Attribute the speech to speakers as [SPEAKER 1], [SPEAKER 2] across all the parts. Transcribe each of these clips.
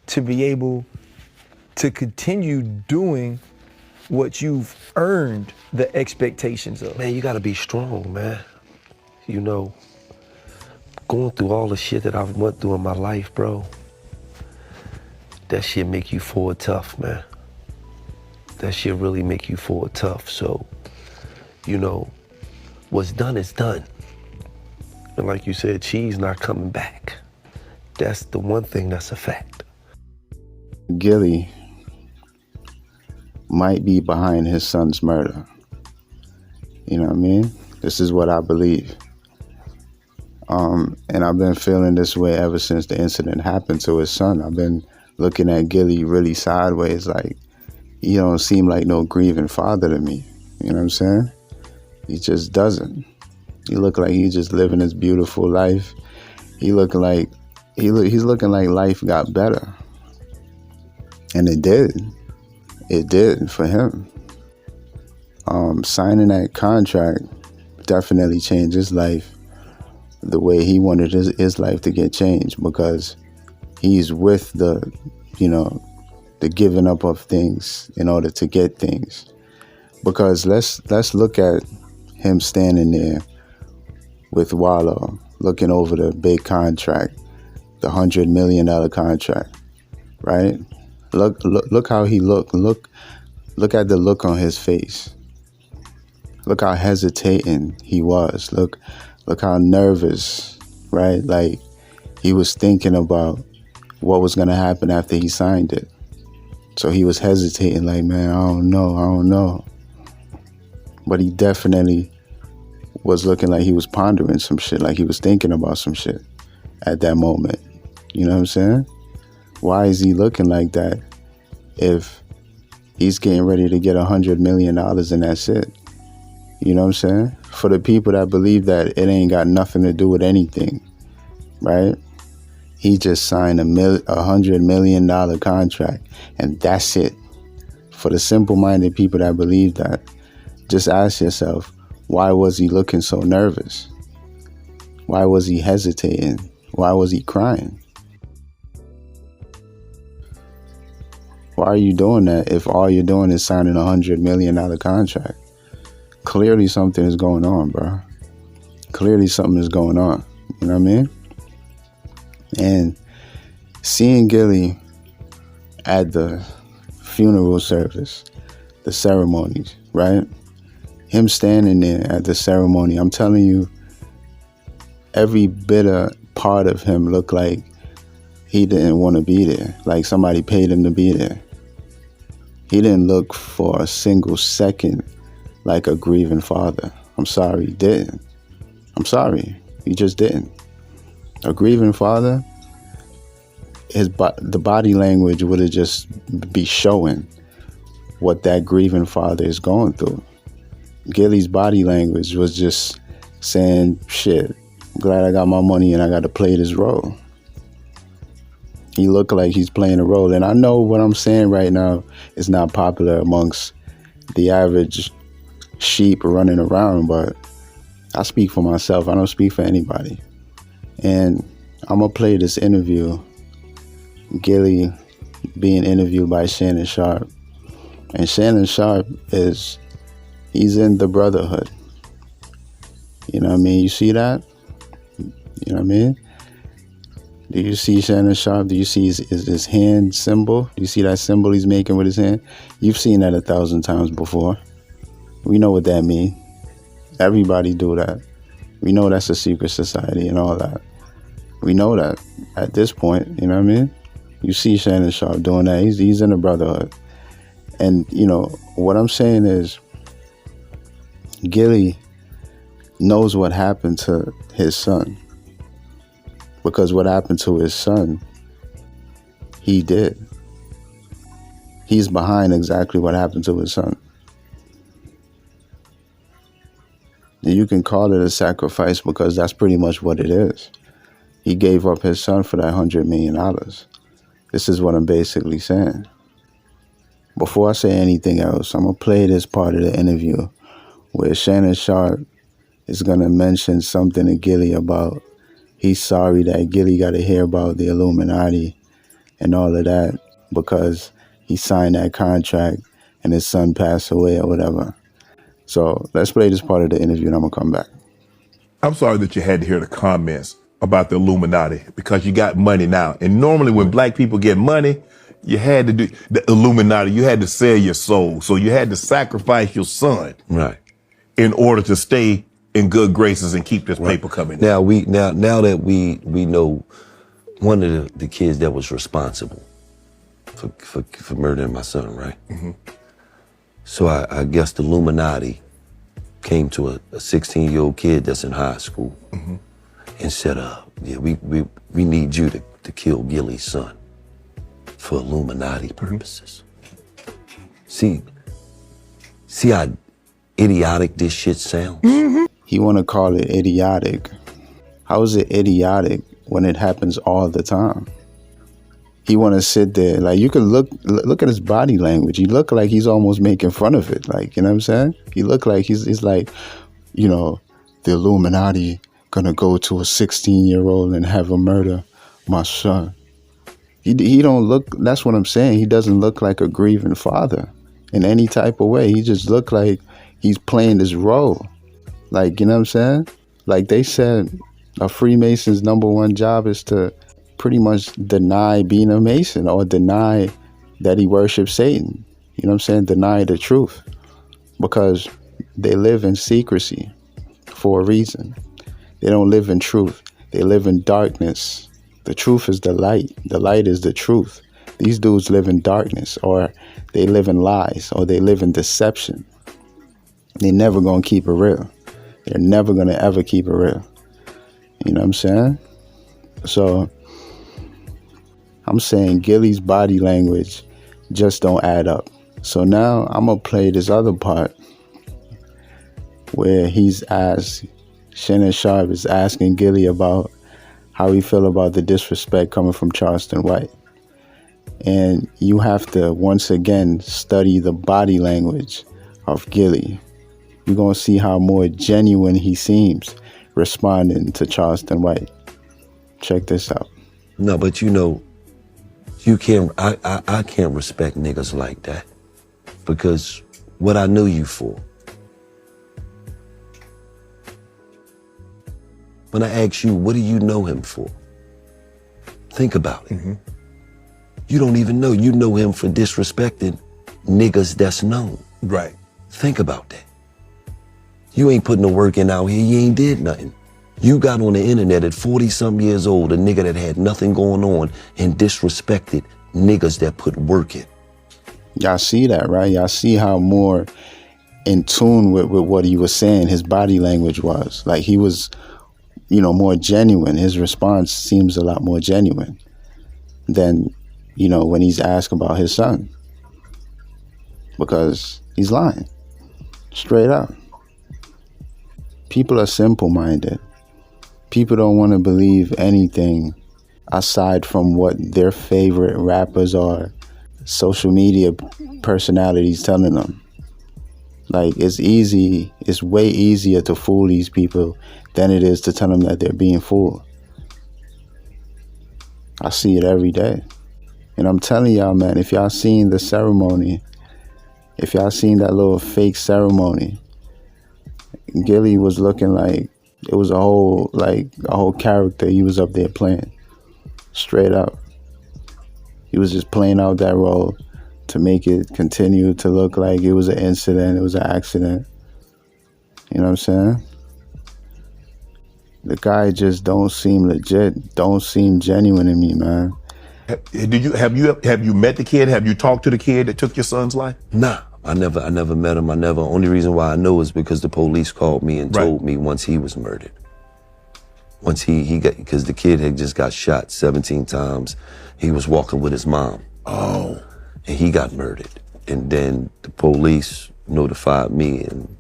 [SPEAKER 1] to be able to continue doing what you've earned the expectations of?
[SPEAKER 2] Man, you gotta be strong, man. You know, going through all the shit that I've went through in my life, bro, that shit make you forward tough, man. That shit really make you forward tough. So, you know, what's done is done. And like you said, Cheese not coming back. That's the one thing that's a fact.
[SPEAKER 3] Gillie might be behind his son's murder. You know what I mean? This is what I believe. And I've been feeling this way ever since the incident happened to his son. I've been looking at Gillie really sideways, like, he don't seem like no grieving father to me. You know what I'm saying? He just doesn't. He look like he's just living his beautiful life. He's looking like life got better. And it did. It did for him. Signing that contract definitely changed his life the way he wanted his life to get changed, because he's with the giving up of things in order to get things. Because let's look at him standing there with Wallow, looking over the big contract, the $100 million contract, right? Look how he looked. Look at the look on his face. Look how hesitating he was. Look how nervous, right? Like, he was thinking about what was gonna happen after he signed it. So he was hesitating, like, man, I don't know. But he definitely was looking like he was pondering some shit, like he was thinking about some shit at that moment. You know what I'm saying? Why is he looking like that if he's getting ready to get $100 million and that's it? You know what I'm saying? For the people that believe that it ain't got nothing to do with anything, right? He just signed $100 million contract, and that's it. For the simple-minded people that believe that, just ask yourself, why was he looking so nervous? Why was he hesitating? Why was he crying? Why are you doing that if all you're doing is signing $100 million contract? Clearly something is going on, bro. Clearly something is going on. You know what I mean? And seeing Gillie at the funeral service, the ceremonies, right? Him standing there at the ceremony, I'm telling you, every bit of part of him looked like he didn't want to be there. Like somebody paid him to be there. He didn't look for a single second like a grieving father. I'm sorry, he didn't. I'm sorry, he just didn't. A grieving father, the body language would have just be showing what that grieving father is going through. Gillie's body language was just saying, shit, glad I got my money and I got to play this role. He looked like he's playing a role. And I know what I'm saying right now is not popular amongst the average sheep running around, but I speak for myself. I don't speak for anybody. And I'm going to play this interview, Gillie being interviewed by Shannon Sharpe. And Shannon Sharpe he's in the Brotherhood. You know what I mean? You see that? You know what I mean? Do you see Shannon Sharpe? Do you see his hand symbol? Do you see that symbol he's making with his hand? You've seen that 1,000 times before. We know what that means. Everybody do that. We know that's a secret society and all that. We know that at this point, you know what I mean? You see Shannon Sharpe doing that. He's in the Brotherhood. And, you know, what I'm saying is Gillie knows what happened to his son. Because what happened to his son, he did. He's behind exactly what happened to his son. And you can call it a sacrifice because that's pretty much what it is. He gave up his son for that $100 million. This is what I'm basically saying. Before I say anything else, I'm going to play this part of the interview where Shannon Sharpe is going to mention something to Gillie about he's sorry that Gillie got to hear about the Illuminati and all of that because he signed that contract and his son passed away or whatever. So let's play this part of the interview and I'm gonna come back.
[SPEAKER 4] I'm sorry that you had to hear the comments about the Illuminati because you got money now. And normally when black people get money, you had to do the Illuminati, you had to sell your soul. So you had to sacrifice your son
[SPEAKER 2] Right.
[SPEAKER 4] in order to stay in good graces and keep this paper coming in.
[SPEAKER 2] Now that we know one of the kids that was responsible for murdering my son, right?
[SPEAKER 4] Mm-hmm.
[SPEAKER 2] So I guess the Illuminati came to a 16-year-old kid that's in high school and said, yeah, we need you to kill Gillie's son for Illuminati purposes. See how idiotic this shit sounds?
[SPEAKER 3] He wanna call it idiotic. How is it idiotic when it happens all the time? He wanna sit there, like you could look at his body language. He look like he's almost making fun of it. Like, you know what I'm saying? He look like he's like, you know, the Illuminati gonna go to a 16-year-old and have him murder my son. He don't look, that's what I'm saying. He doesn't look like a grieving father in any type of way. He just look like he's playing this role. Like, you know what I'm saying? Like they said, a Freemason's number one job is to pretty much deny being a Mason or deny that he worships Satan. You know what I'm saying? Deny the truth. Because they live in secrecy for a reason. They don't live in truth. They live in darkness. The truth is the light. The light is the truth. These dudes live in darkness, or they live in lies, or they live in deception. They're never gonna keep it real. They're never gonna ever keep it real. You know what I'm saying? So I'm saying Gillie's body language just don't add up. So now I'm gonna play this other part where he's asked, Shannon Sharp is asking Gillie about how he feel about the disrespect coming from Charleston White. And you have to, once again, study the body language of Gillie. You're gonna see how more genuine he seems responding to Charleston White. Check this out.
[SPEAKER 2] No, but you know, you can't. I can't respect niggas like that because what I knew you for. When I ask you, what do you know him for? Think about it. You don't even know. You know him for disrespecting niggas that's known.
[SPEAKER 4] Right.
[SPEAKER 2] Think about that. You ain't putting the work in out here. You ain't did nothing. You got on the internet at 40-something years old, a nigga that had nothing going on and disrespected niggas that put work in.
[SPEAKER 3] Y'all see that, right? Y'all see how more in tune with what he was saying, his body language was. Like he was, you know, more genuine. His response seems a lot more genuine than, you know, when he's asked about his son. Because he's lying. Straight up. People are simple-minded. People don't want to believe anything aside from what their favorite rappers or social media personalities telling them. Like, it's way easier to fool these people than it is to tell them that they're being fooled. I see it every day. And I'm telling y'all, man, if y'all seen the ceremony, if y'all seen that little fake ceremony, Gillie was looking like it was a whole character he was up there playing. Straight up. He was just playing out that role to make it continue to look like it was an incident, it was an accident. You know what I'm saying? The guy just don't seem legit, don't seem genuine to me, man.
[SPEAKER 4] Have you met the kid? Have you talked to the kid that took your son's life?
[SPEAKER 2] Nah, I never met him. Only reason why I know is because the police called me and told me once he was murdered. Once he got, because the kid had just got shot 17 times. He was walking with his mom.
[SPEAKER 4] Oh.
[SPEAKER 2] And he got murdered. And then the police notified me and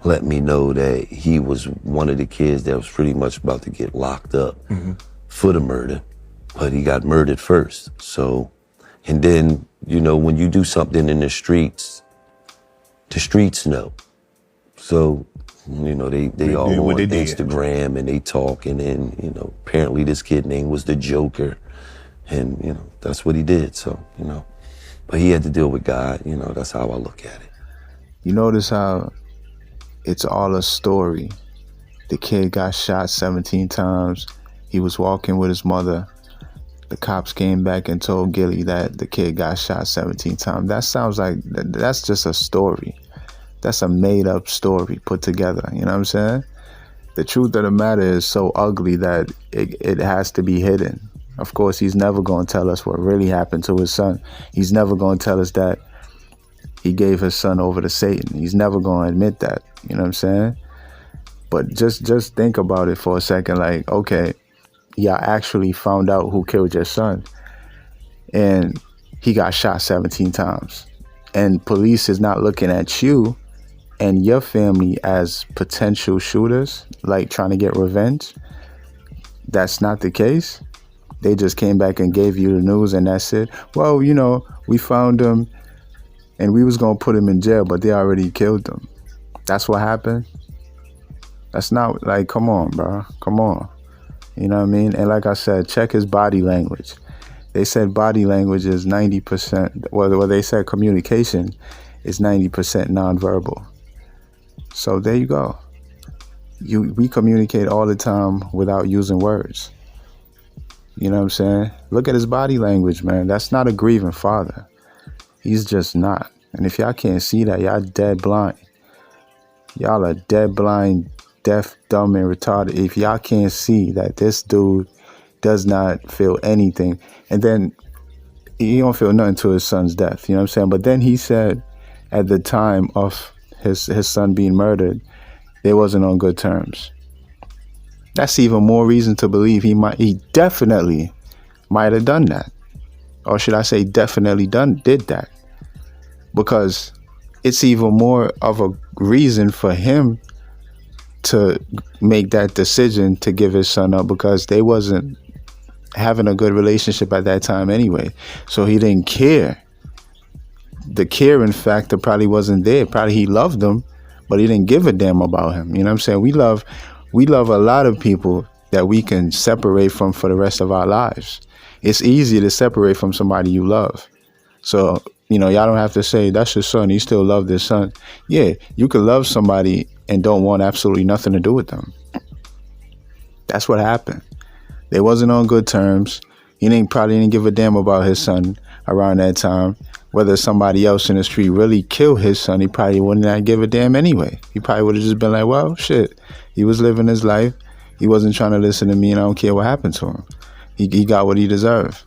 [SPEAKER 2] let me know that he was one of the kids that was pretty much about to get locked up for the murder, but he got murdered first. So, and then, you know, when you do something in the streets know. So, you know, they all on Instagram and they talk, and then, you know, apparently this kid name was the Joker. And, that's what he did. So, but he had to deal with God. That's how I look at it.
[SPEAKER 3] You notice how it's all a story. The kid got shot 17 times. He was walking with his mother. The cops came back and told Gillie that the kid got shot 17 times. That sounds like, that's just a story. That's a made up story put together. You know what I'm saying? The truth of the matter is so ugly that it has to be hidden. Of course, he's never going to tell us what really happened to his son. He's never going to tell us that he gave his son over to Satan. He's never going to admit that. You know what I'm saying? But just think about it for a second. Like, okay, y'all actually found out who killed your son. And he got shot 17 times. And police is not looking at you and your family as potential shooters, like trying to get revenge. That's not the case. They just came back and gave you the news and that's it. Well, we found him and we was going to put him in jail, but they already killed him. That's what happened. That's not, like, come on, bro. Come on. You know what I mean? And like I said, check his body language. They said body language is 90%, well, they said communication is 90% nonverbal. So there you go. We communicate all the time without using words. You know what I'm saying? Look at his body language, man. That's not a grieving father. He's just not. And if y'all can't see that, y'all dead blind. Y'all are dead blind, deaf, dumb, and retarded. If y'all can't see that this dude does not feel anything, and then he don't feel nothing to his son's death. You know what I'm saying? But then he said at the time of his son being murdered, they wasn't on good terms. That's even more reason to believe he definitely might have done that. Or should I say definitely did that? Because it's even more of a reason for him to make that decision to give his son up, because they wasn't having a good relationship at that time anyway. So he didn't care. The caring factor probably wasn't there. Probably he loved him, but he didn't give a damn about him. You know what I'm saying? We love a lot of people that we can separate from for the rest of our lives. It's easy to separate from somebody you love. So, y'all don't have to say, that's your son, you still love this son. Yeah, you could love somebody and don't want absolutely nothing to do with them. That's what happened. They wasn't on good terms. He probably didn't give a damn about his son around that time. Whether somebody else in the street really killed his son, he probably wouldn't have give a damn anyway. He probably would have just been like, well, shit, he was living his life. He wasn't trying to listen to me, and I don't care what happened to him. He got what he deserved.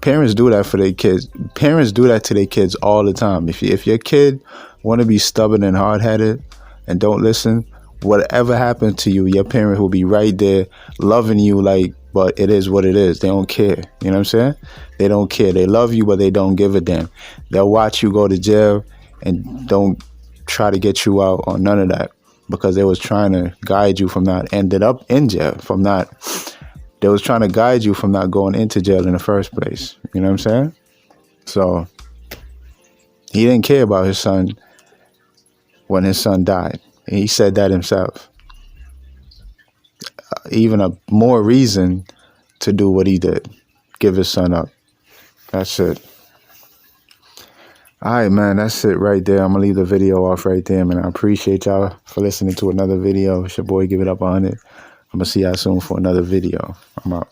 [SPEAKER 3] Parents do that for their kids. Parents do that to their kids all the time. If your kid want to be stubborn and hard-headed and don't listen, whatever happened to you, your parent will be right there loving you, but it is what it is. They don't care. You know what I'm saying? They don't care. They love you, but they don't give a damn. They'll watch you go to jail and don't try to get you out or none of that, because they was trying to guide you from not ended up in jail, they was trying to guide you from not going into jail in the first place. You know what I'm saying? So he didn't care about his son when his son died. He said that himself. Even a more reason to do what he did. Give his son up. That's it. All right, man, that's it right there. I'm going to leave the video off right there, man. I appreciate y'all for listening to another video. It's your boy, Give It Up 100. I'm going to see y'all soon for another video. I'm out.